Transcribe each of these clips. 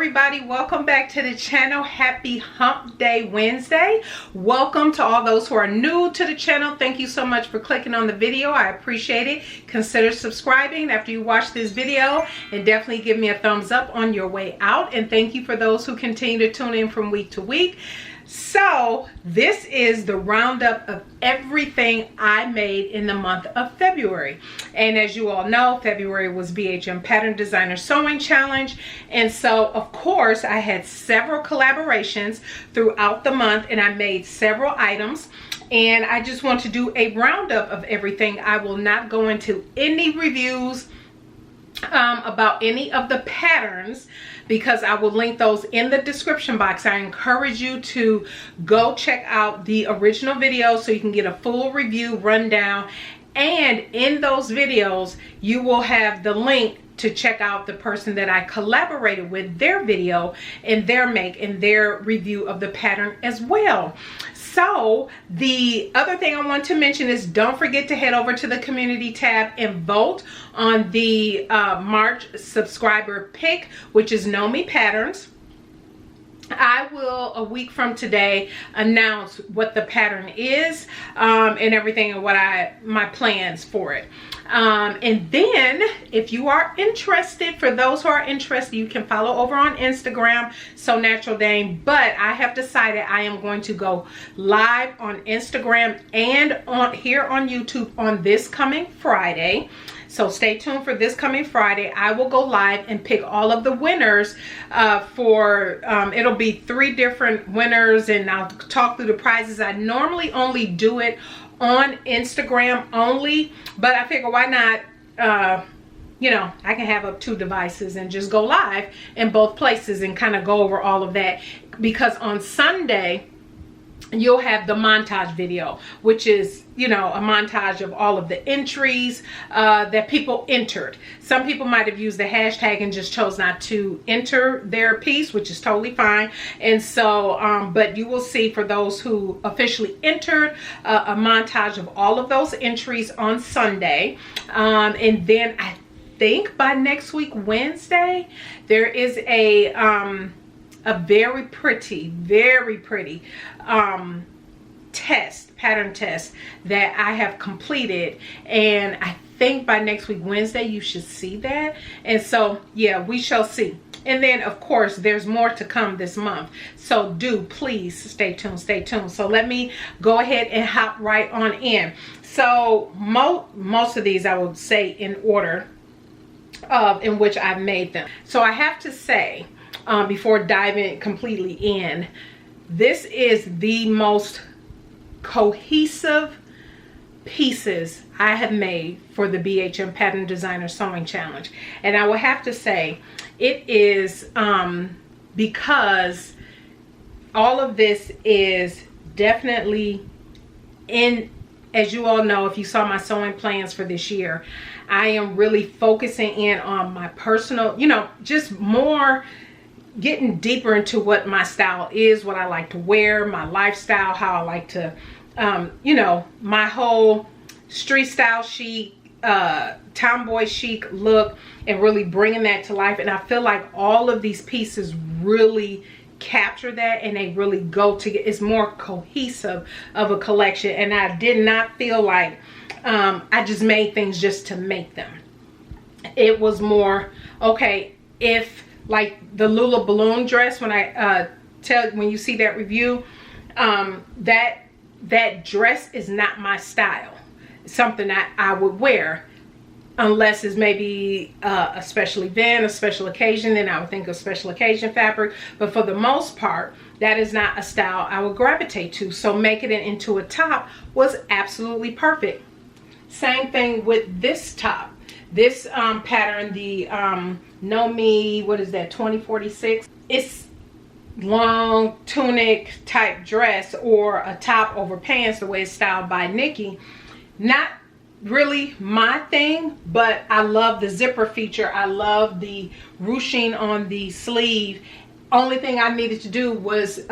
everybody, welcome back to the channel. Happy Hump Day Wednesday. Welcome to all those who are new to the channel. Thank you so much for clicking on the video. I appreciate it. Consider subscribing after you watch this video, and definitely give me a thumbs up on your way out. And thank you for those who continue to tune in from week to week. So this is the roundup of everything I made in the month of February. And as you all know, February was BHM Pattern Designer Sewing Challenge. And so of course I had several collaborations throughout the month, and I made several items. And I just want to do a roundup of everything. I will not go into any reviews about any of the patterns, because I will link those in the description box. I encourage you to go check out the original videos so you can get a full review rundown. And in those videos, you will have the link to check out the person that I collaborated with, their video and their make and their review of the pattern as well. So the other thing I want to mention is, don't forget to head over to the community tab and vote on the March subscriber pick, which is Know Me Patterns. I will, a week from today, announce what the pattern is and everything, and what my plans for it. And then if you are interested, for those who are interested, you can follow over on Instagram, SewNaturalDane. But I have decided I am going to go live on Instagram and here on YouTube on this coming Friday. So stay tuned for this coming Friday. I will go live and pick all of the winners it'll be 3 different winners, and I'll talk through the prizes. I normally only do it on Instagram only, but I figure why not, you know, I can have up 2 devices and just go live in both places and kind of go over all of that, because on Sunday you'll have the montage video, which is, you know, a montage of all of the entries that people entered. Some people might have used the hashtag and just chose not to enter their piece, which is totally fine. And so but you will see, for those who officially entered, a montage of all of those entries on Sunday. And then I think by next week Wednesday there is a very pretty pattern test that I have completed, and I think by next week Wednesday you should see that. And so yeah, we shall see. And then of course there's more to come this month, so do please stay tuned. So let me go ahead and hop right on in. So most of these I would say in order in which I've made them. So I have to say, before diving completely in, this is the most cohesive pieces I have made for the BHM Pattern Designer Sewing Challenge. And I will have to say it is because all of this is definitely in, as you all know, if you saw my sewing plans for this year, I am really focusing in on my personal, you know, just more getting deeper into what my style is, what I like to wear, my lifestyle, how I like to, you know, my whole street style chic, tomboy chic look, and really bringing that to life. And I feel like all of these pieces really capture that, and they really go together. It's more cohesive of a collection, and I did not feel like I just made things just to make them. It was more, okay, if like the Lula balloon dress, when I when you see that review, that dress is not my style. It's something that I would wear unless it's maybe a special event, a special occasion, then I would think of special occasion fabric. But for the most part, that is not a style I would gravitate to. So making it into a top was absolutely perfect. Same thing with this top. This pattern, the Know Me, what is that, 2046? It's long tunic type dress, or a top over pants, the way it's styled by Nikki. Not really my thing, but I love the zipper feature. I love the ruching on the sleeve. Only thing I needed to do was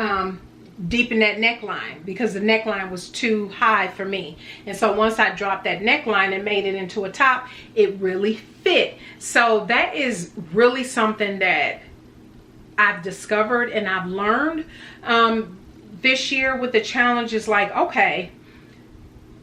deepen that neckline, because the neckline was too high for me. And so once I dropped that neckline and made it into a top, it really fit. So that is really something that I've discovered and I've learned this year with the challenge is like, okay,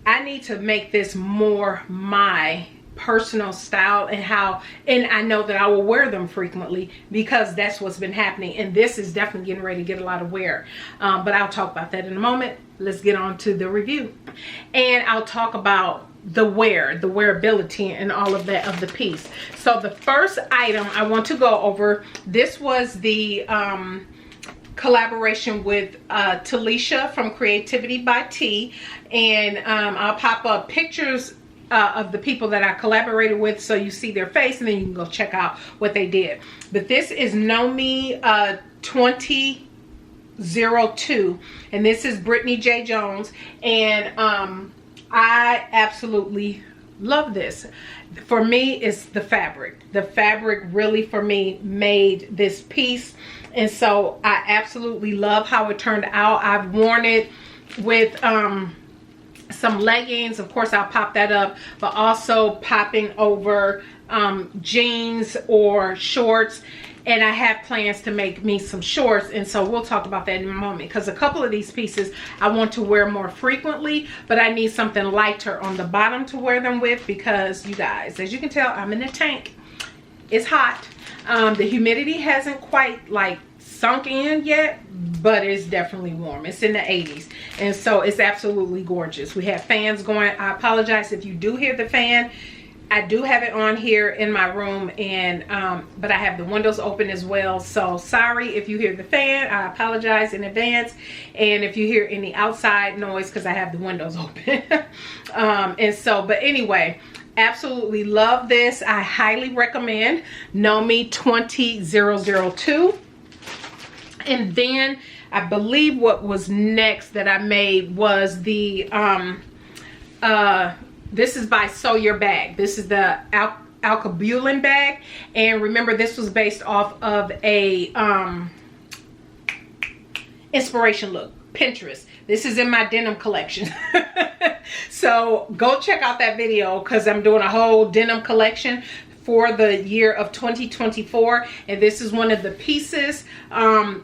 I need to make this more my personal style, and I know that I will wear them frequently because that's what's been happening, and this is definitely getting ready to get a lot of wear, but I'll talk about that in a moment. Let's get on to the review, and I'll talk about the wearability and all of that of the piece. So the first item I want to go over, this was the collaboration with Talisha from Creativity by T, and I'll pop up pictures of the people that I collaborated with so you see their face, and then you can go check out what they did. But this is Know Me 2002, and this is Brittany J. Jones, and I absolutely love this. For me, it's the fabric. The fabric really, for me, made this piece, and so I absolutely love how it turned out. I've worn it with some leggings. Of course, I'll pop that up, but also popping over jeans or shorts, and I have plans to make me some shorts, and so we'll talk about that in a moment, because a couple of these pieces I want to wear more frequently, but I need something lighter on the bottom to wear them with, because you guys, as you can tell, I'm in a tank. It's hot. The humidity hasn't quite like sunk in yet, but it's definitely warm. It's in the 80s, and so it's absolutely gorgeous. We have fans going. I apologize if you do hear the fan. I do have it on here in my room, and but I have the windows open as well, so sorry if you hear the fan. I apologize in advance, and if you hear any outside noise, because I have the windows open. And so, but anyway, absolutely love this. I highly recommend Know Me 2002. And then I believe what was next that I made was the this is by Sew Your Bag. This is the Alkabulin bag, and remember, this was based off of a inspiration look, Pinterest. This is in my denim collection. So go check out that video, because I'm doing a whole denim collection for the year of 2024, and this is one of the pieces. I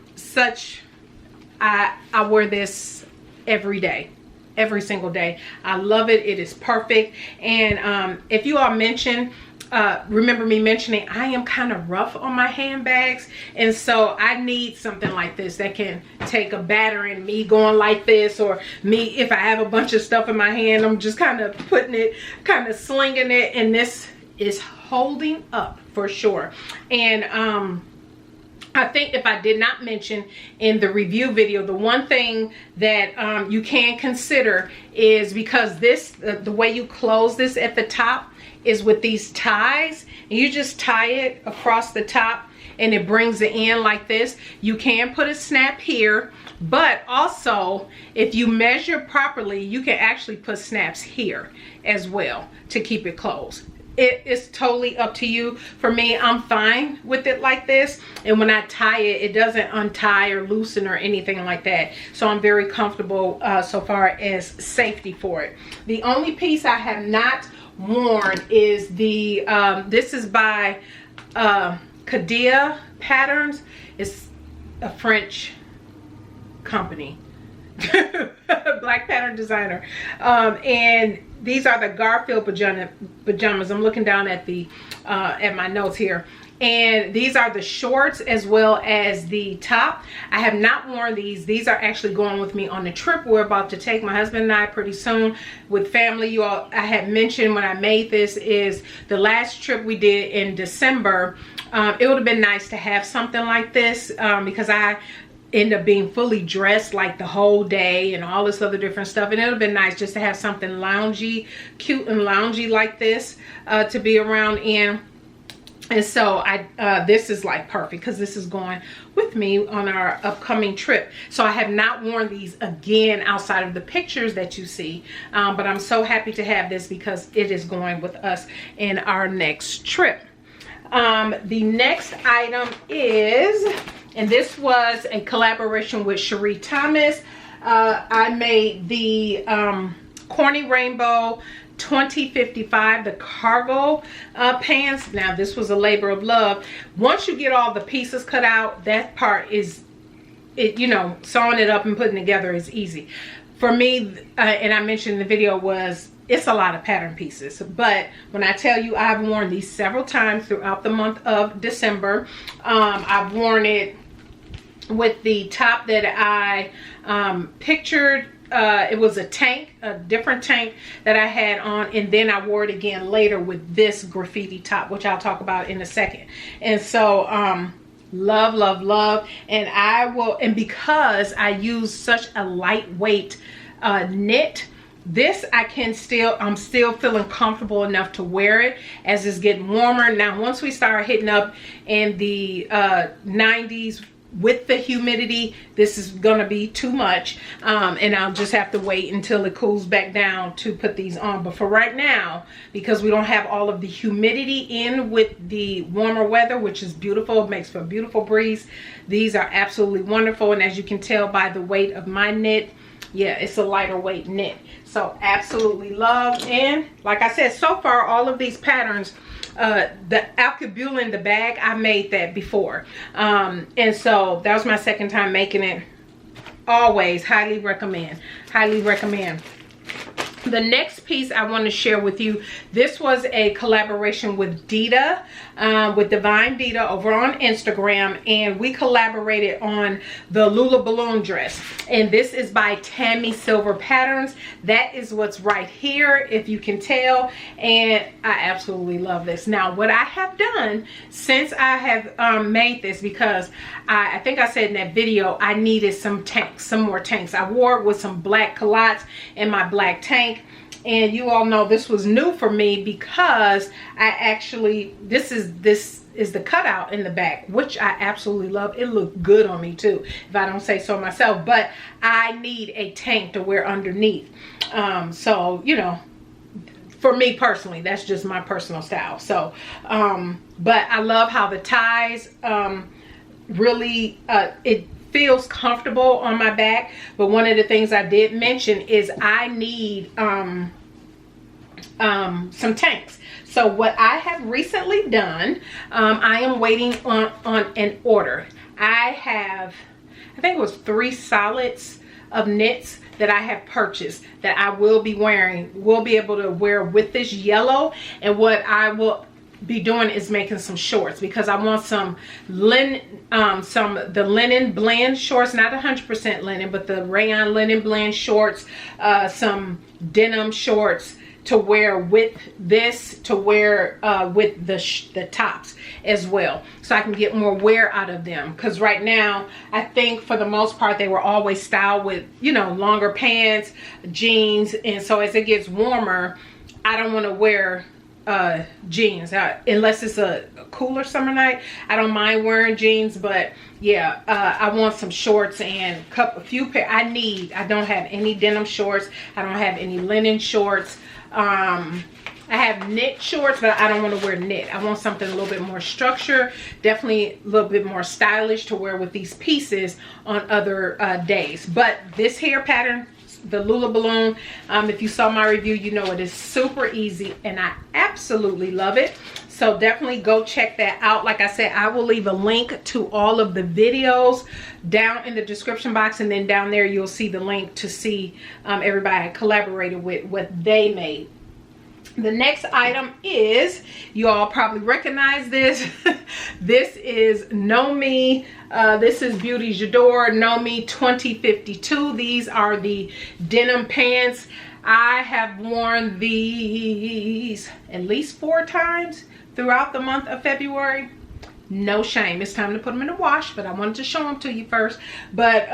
wear this every day, every single day. I love it. It is perfect. And if you all remember me mentioning, I am kind of rough on my handbags, and so I need something like this that can take a battering, me going like this, or me, if I have a bunch of stuff in my hand, I'm just kind of putting it, kind of slinging it, and this is holding up for sure. And I think if I did not mention in the review video, the one thing that you can consider is, because this, the way you close this at the top is with these ties, and you just tie it across the top and it brings it in like this. You can put a snap here, but also if you measure properly, you can actually put snaps here as well to keep it closed. It is totally up to you. For me, I'm fine with it like this, and when I tie it, it doesn't untie or loosen or anything like that, so I'm very comfortable so far as safety for it. The only piece I have not worn is the this is by Katy Patterns. It's a French company. Black pattern designer, and these are the Garfield pajamas. I'm looking down at the at my notes here, and these are the shorts as well as the top. I have not worn these. These are actually going with me on the trip we're about to take, my husband and I, pretty soon with family. You all, I had mentioned when I made this, is the last trip we did in December. It would have been nice to have something like this, because I end up being fully dressed like the whole day and all this other different stuff, and it would have been nice just to have something loungy, cute and loungy like this to be around in. And so this is like perfect, because this is going with me on our upcoming trip. So I have not worn these again outside of the pictures that you see, but I'm so happy to have this because it is going with us in our next trip. The next item is, and this was a collaboration with Cherie Thomas. I made the corny rainbow 2055, the cargo pants. Now this was a labor of love. Once you get all the pieces cut out, that part is, you know, sewing it up and putting it together is easy. For me, and I mentioned in the video, it's a lot of pattern pieces. But when I tell you I've worn these several times throughout the month of December, I've worn it with the top that I pictured. It was a tank, a different tank that I had on, and then I wore it again later with this graffiti top, which I'll talk about in a second. And so love, love, love. And because I use such a lightweight knit, this I'm still feeling comfortable enough to wear it as it's getting warmer. Now once we start hitting up in the 90s with the humidity, this is gonna be too much, and I'll just have to wait until it cools back down to put these on. But for right now, because we don't have all of the humidity in with the warmer weather, which is beautiful, it makes for a beautiful breeze, these are absolutely wonderful. And as you can tell by the weight of my knit, yeah, it's a lighter weight knit. So absolutely love. And like I said, so far all of these patterns, the alcabula in the bag, I made that before, and so that was my second time making it. Always highly recommend, highly recommend. The next piece I want to share with you, this was a collaboration with Dita, with Divine Dita over on Instagram, and we collaborated on the Lula balloon dress. And this is by Tammy Silver Patterns. That is what's right here, if you can tell, and I absolutely love this. Now what I have done since I have made this, because I think I said in that video I needed some tanks, some more tanks. I wore it with some black culottes in my black tank. And you all know this was new for me because I actually, this is the cutout in the back, which I absolutely love. It looked good on me too, if I don't say so myself. But I need a tank to wear underneath. So, you know, for me personally, that's just my personal style. So, but I love how the ties really, it feels comfortable on my back. But one of the things I did mention is I need some tanks. So what I have recently done, I am waiting on an order. I think it was 3 solids of knits that I have purchased that I will be wearing, will be able to wear with this yellow. And what I will be doing is making some shorts, because I want some linen, the linen blend shorts, not 100% linen, but the rayon linen blend shorts, some denim shorts to wear with this, to wear with the tops as well, so I can get more wear out of them. Because right now I think for the most part they were always styled with, you know, longer pants, jeans, and so as it gets warmer I don't want to wear jeans unless it's a cooler summer night. I don't mind wearing jeans, but yeah, I want some shorts and a few pair. I don't have any denim shorts, I don't have any linen shorts. I have knit shorts, but I don't want to wear knit. I want something a little bit more structured, definitely a little bit more stylish to wear with these pieces on other days. But this hair pattern, the Lula balloon, if you saw my review, you know it is super easy and I absolutely love it. So definitely go check that out. Like I said, I will leave a link to all of the videos down in the description box, and then down there you'll see the link to see everybody I collaborated with, what they made. The next item is, you all probably recognize this. This is Know Me. This is Beauty J'adore Know Me 2052. These are the denim pants. I have worn these at least 4 times throughout the month of February. No shame, it's time to put them in the wash, but I wanted to show them to you first. But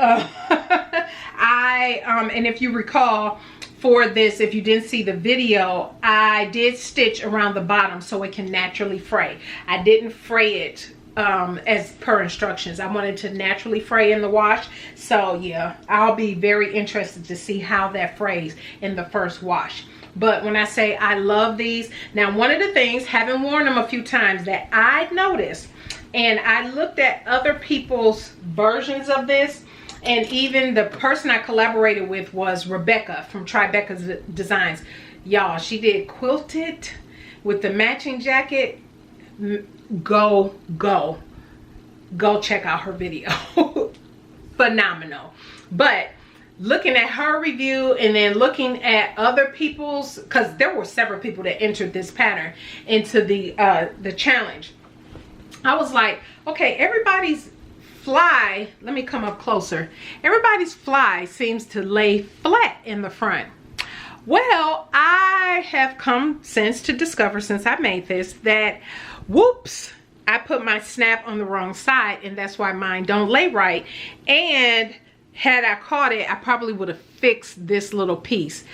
and if you recall, for this, if you didn't see the video, I did stitch around the bottom so it can naturally fray. I didn't fray it as per instructions. I wanted to naturally fray in the wash. So yeah, I'll be very interested to see how that frays in the first wash. But when I say I love these, now one of the things, having worn them a few times, that I noticed, and I looked at other people's versions of this, and even the person I collaborated with was Rebecca from Tribeca's Designs. Y'all, she did quilted with the matching jacket. Go check out her video. Phenomenal. But looking at her review and then looking at other people's, because there were several people that entered this pattern into the challenge, I was like, okay, everybody's fly, let me come up closer, everybody's fly seems to lay flat in the front. Well, I have come since to discover, since I made this, that whoops, I put my snap on the wrong side, and that's why mine don't lay right. And had I caught it, I probably would have fixed this little piece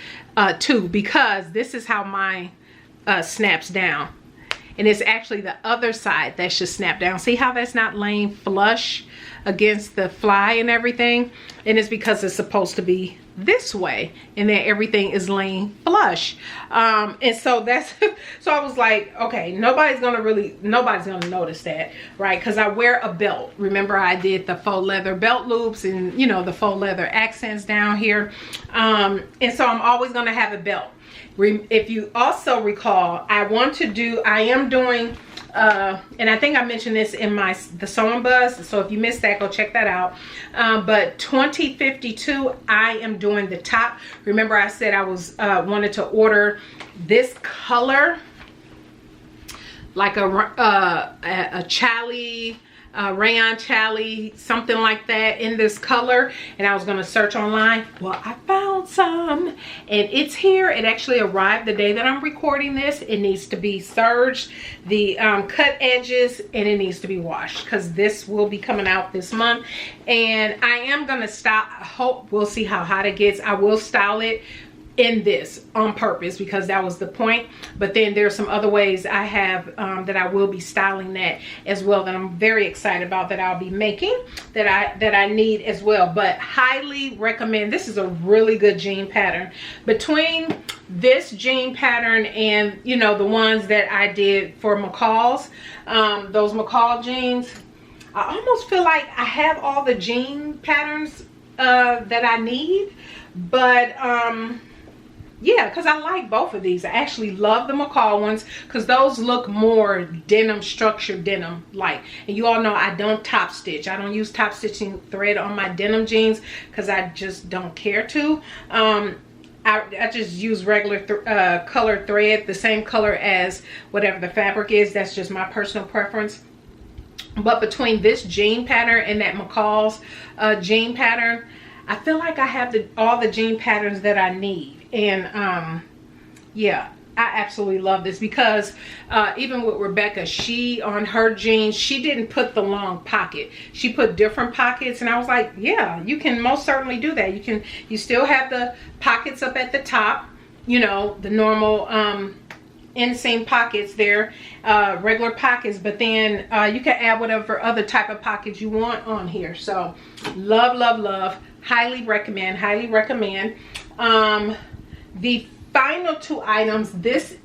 too, because this is how mine snaps down. And it's actually the other side that should snap down. See how that's not laying flush against the fly and everything? And it's because it's supposed to be this way, and then everything is laying flush. And so that's, so I was like, okay, nobody's gonna notice that, right? Because I wear a belt. Remember, I did the faux leather belt loops and, you know, the faux leather accents down here. And so I'm always gonna have a belt. If you also recall, I am doing, and I think I mentioned this in the sewing buzz, so if you missed that, go check that out. But 2052, I am doing the top. Remember, I said I was wanted to order this color, like a Chally, rayon Chally, something like that in this color, and I was going to search online. Well, I found some, and it's here. It actually arrived the day that I'm recording this. It needs to be serged, the cut edges, and it needs to be washed, because this will be coming out this month. And I am going to style, I hope, we'll see how hot it gets. I will style it in this on purpose, because that was the point. But then there's some other ways I have that I will be styling that as well, that I'm very excited about, that I'll be making, that I need as well. But highly recommend. This is a really good jean pattern. Between this jean pattern and, you know, the ones that I did for McCall's, those McCall jeans, I almost feel like I have all the jean patterns that I need. But yeah, because I like both of these. I actually love the McCall ones, because those look more denim, structured denim like. And you all know I don't top stitch. I don't use top stitching thread on my denim jeans, because I just don't care to. I just use regular colored thread, the same color as whatever the fabric is. That's just my personal preference. But between this jean pattern and that McCall's jean pattern, I feel like I have all the jean patterns that I need. And yeah, I absolutely love this, because even with Rebecca, she, on her jeans, she didn't put the long pocket. She put different pockets, and I was like, yeah, you can most certainly do that. You still have the pockets up at the top, you know, the normal inseam pockets there, regular pockets, but then you can add whatever other type of pockets you want on here. So love, love, love. Highly recommend, highly recommend. The final two items, this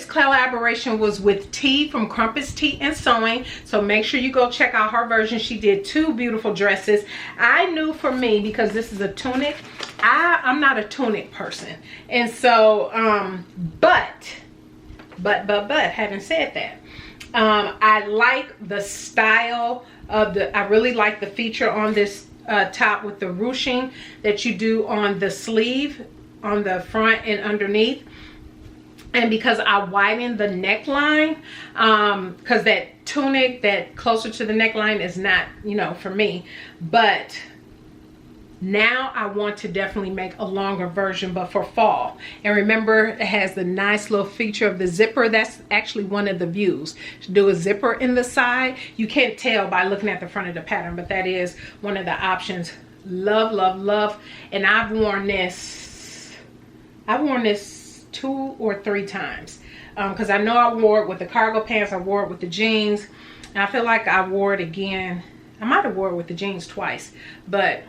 collaboration was with T from Crumpets Tea and Sewing, so make sure you go check out her version. She did two beautiful dresses. I knew for me, because this is a tunic, I'm not a tunic person, and so but having said that, I like the style of I really like the feature on this top with the ruching that you do on the sleeve, on the front and underneath. And because I widened the neckline, because that tunic that closer to the neckline is not, you know, for me. But now I want to definitely make a longer version, but for fall. And remember, it has the nice little feature of the zipper. That's actually one of the views, to do a zipper in the side. You can't tell by looking at the front of the pattern, but that is one of the options. Love, love, love. And I've worn this 2 or 3 times, because I know I wore it with the cargo pants, I wore it with the jeans, and I feel like I wore it again. I might have wore it with the jeans twice, but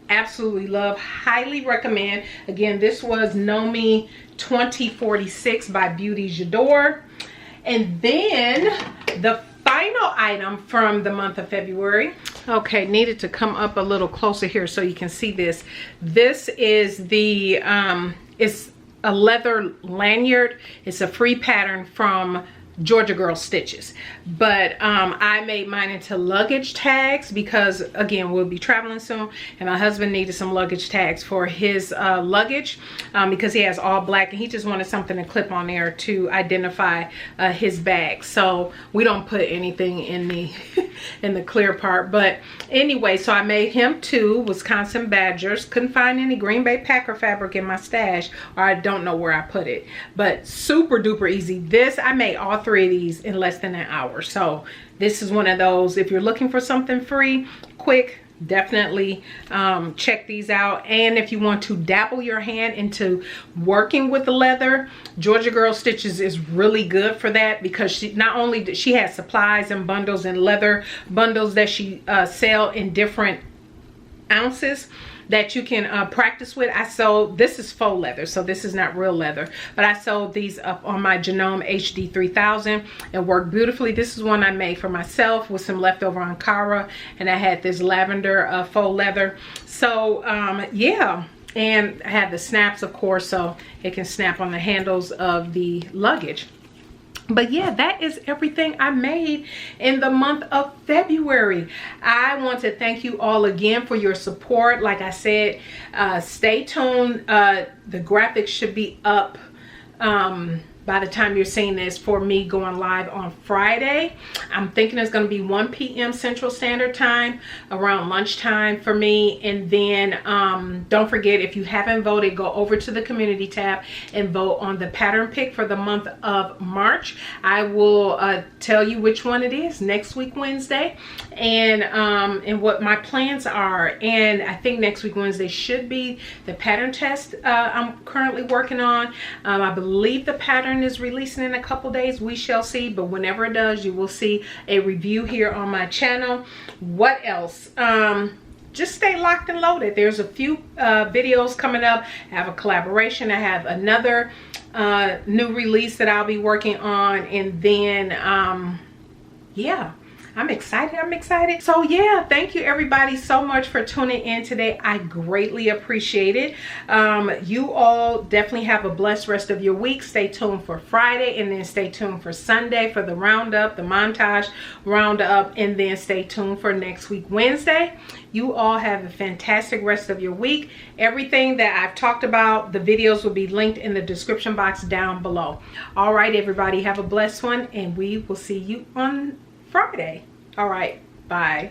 absolutely love, highly recommend. Again, this was Nomi 2046 by Beauty J'adore. And then the final item from the month of February. Okay, needed to come up a little closer here so you can see this. This is the it's a leather lanyard. It's a free pattern from Georgia Girl Stitches, but I made mine into luggage tags because, again, we'll be traveling soon, and my husband needed some luggage tags for his luggage because he has all black, and he just wanted something to clip on there to identify his bag. So we don't put anything in the in the clear part. But anyway, so I made him 2 Wisconsin Badgers. Couldn't find any Green Bay Packer fabric in my stash, or I don't know where I put it, but super duper easy. This, I made all 3 of these in less than an hour. So this is one of those, if you're looking for something free, quick, definitely check these out. And if you want to dabble your hand into working with the leather, Georgia Girl Stitches is really good for that, because she not only she has supplies and bundles and leather bundles that she sell in different ounces that you can practice with. I sold, this is faux leather, so this is not real leather, but I sold these up on my Genome HD 3000 and worked beautifully. This is one I made for myself with some leftover Ankara, and I had this lavender faux leather. So yeah, and I had the snaps, of course, so it can snap on the handles of the luggage. But yeah, that is everything I made in the month of February. I want to thank you all again for your support. Like I said, stay tuned. The graphics should be up by the time you're seeing this for me going live on Friday. I'm thinking it's going to be 1 p.m. Central Standard Time, around lunchtime for me. And then don't forget, if you haven't voted, go over to the community tab and vote on the pattern pick for the month of March. I will tell you which one it is next week Wednesday, and what my plans are. And I think next week Wednesday should be the pattern test I'm currently working on. I believe the pattern is releasing in a couple days. We shall see, but whenever it does, you will see a review here on my channel. What else? Just stay locked and loaded. There's a few videos coming up. I have a collaboration. I have another new release that I'll be working on, and then yeah, I'm excited. So yeah, thank you everybody so much for tuning in today. I greatly appreciate it. You all definitely have a blessed rest of your week. Stay tuned for Friday, and then stay tuned for Sunday for the roundup, the montage roundup, and then stay tuned for next week Wednesday. You all have a fantastic rest of your week. Everything that I've talked about, the videos will be linked in the description box down below. All right, everybody, have a blessed one, and we will see you on Friday. All right, bye.